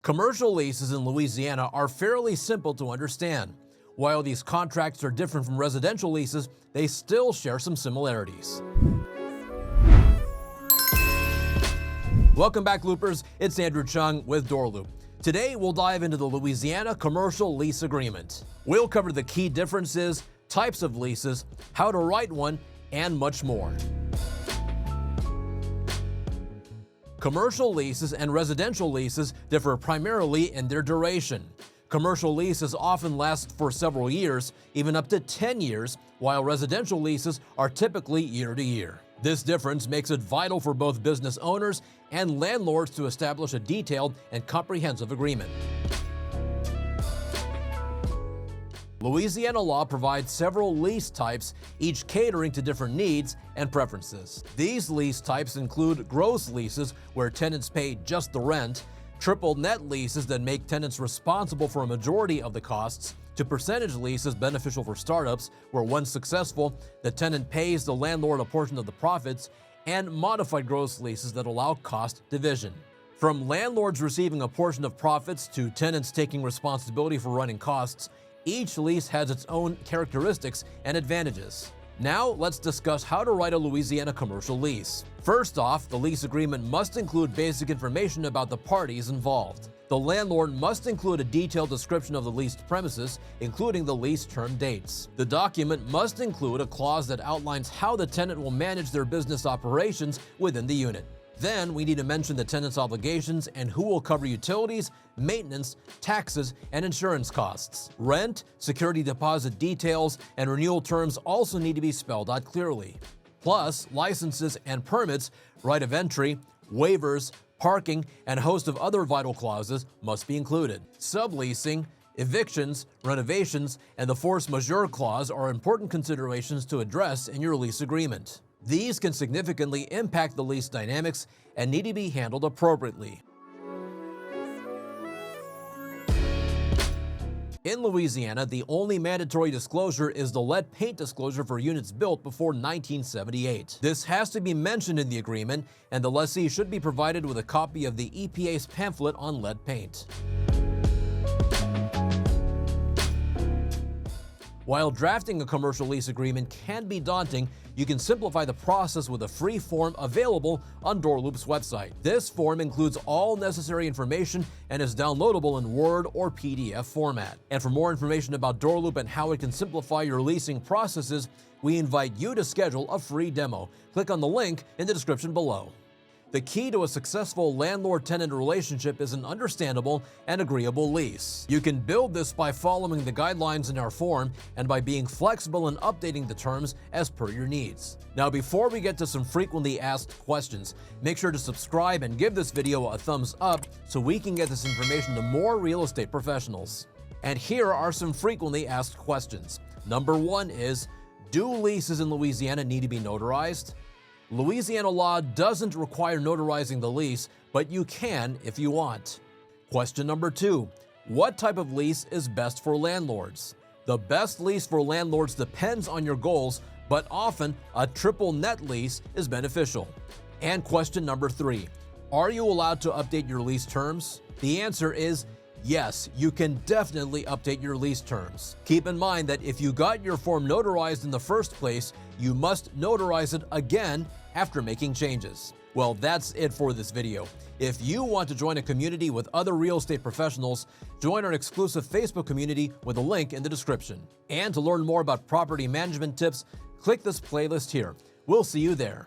Commercial leases in Louisiana are fairly simple to understand. While these contracts are different from residential leases, they still share some similarities. Welcome back, Loopers. It's Andrew Chung with DoorLoop. Today, we'll dive into the Louisiana Commercial Lease Agreement. We'll cover the key differences, types of leases, how to write one, and much more. Commercial leases and residential leases differ primarily in their duration. Commercial leases often last for several years, even up to 10 years, while residential leases are typically year to year. This difference makes it vital for both business owners and landlords to establish a detailed and comprehensive agreement. Louisiana law provides several lease types, each catering to different needs and preferences. These lease types include gross leases, where tenants pay just the rent, triple net leases that make tenants responsible for a majority of the costs, to percentage leases beneficial for startups, where once successful, the tenant pays the landlord a portion of the profits, and modified gross leases that allow cost division. From landlords receiving a portion of profits to tenants taking responsibility for running costs, each lease has its own characteristics and advantages. Now, let's discuss how to write a Louisiana commercial lease. First off, the lease agreement must include basic information about the parties involved. The landlord must include a detailed description of the leased premises, including the lease term dates. The document must include a clause that outlines how the tenant will manage their business operations within the unit. Then, we need to mention the tenant's obligations and who will cover utilities, maintenance, taxes, and insurance costs. Rent, security deposit details, and renewal terms also need to be spelled out clearly. Plus, licenses and permits, right of entry, waivers, parking, and a host of other vital clauses must be included. Subleasing, evictions, renovations, and the force majeure clause are important considerations to address in your lease agreement. These can significantly impact the lease dynamics and need to be handled appropriately. In Louisiana, the only mandatory disclosure is the lead paint disclosure for units built before 1978. This has to be mentioned in the agreement, and the lessee should be provided with a copy of the EPA's pamphlet on lead paint. While drafting a commercial lease agreement can be daunting, you can simplify the process with a free form available on DoorLoop's website. This form includes all necessary information and is downloadable in Word or PDF format. And for more information about DoorLoop and how it can simplify your leasing processes, we invite you to schedule a free demo. Click on the link in the description below. The key to a successful landlord-tenant relationship is an understandable and agreeable lease. You can build this by following the guidelines in our form and by being flexible in updating the terms as per your needs. Now, before we get to some frequently asked questions, make sure to subscribe and give this video a thumbs up so we can get this information to more real estate professionals. And here are some frequently asked questions. Number 1 is, do leases in Louisiana need to be notarized? Louisiana law doesn't require notarizing the lease, but you can if you want. Question number 2, what type of lease is best for landlords? The best lease for landlords depends on your goals, but often a triple net lease is beneficial. And question number 3, are you allowed to update your lease terms? The answer is yes, you can definitely update your lease terms. Keep in mind that if you got your form notarized in the first place, you must notarize it again after making changes. Well, that's it for this video. If you want to join a community with other real estate professionals, join our exclusive Facebook community with a link in the description. And to learn more about property management tips, click this playlist here. We'll see you there.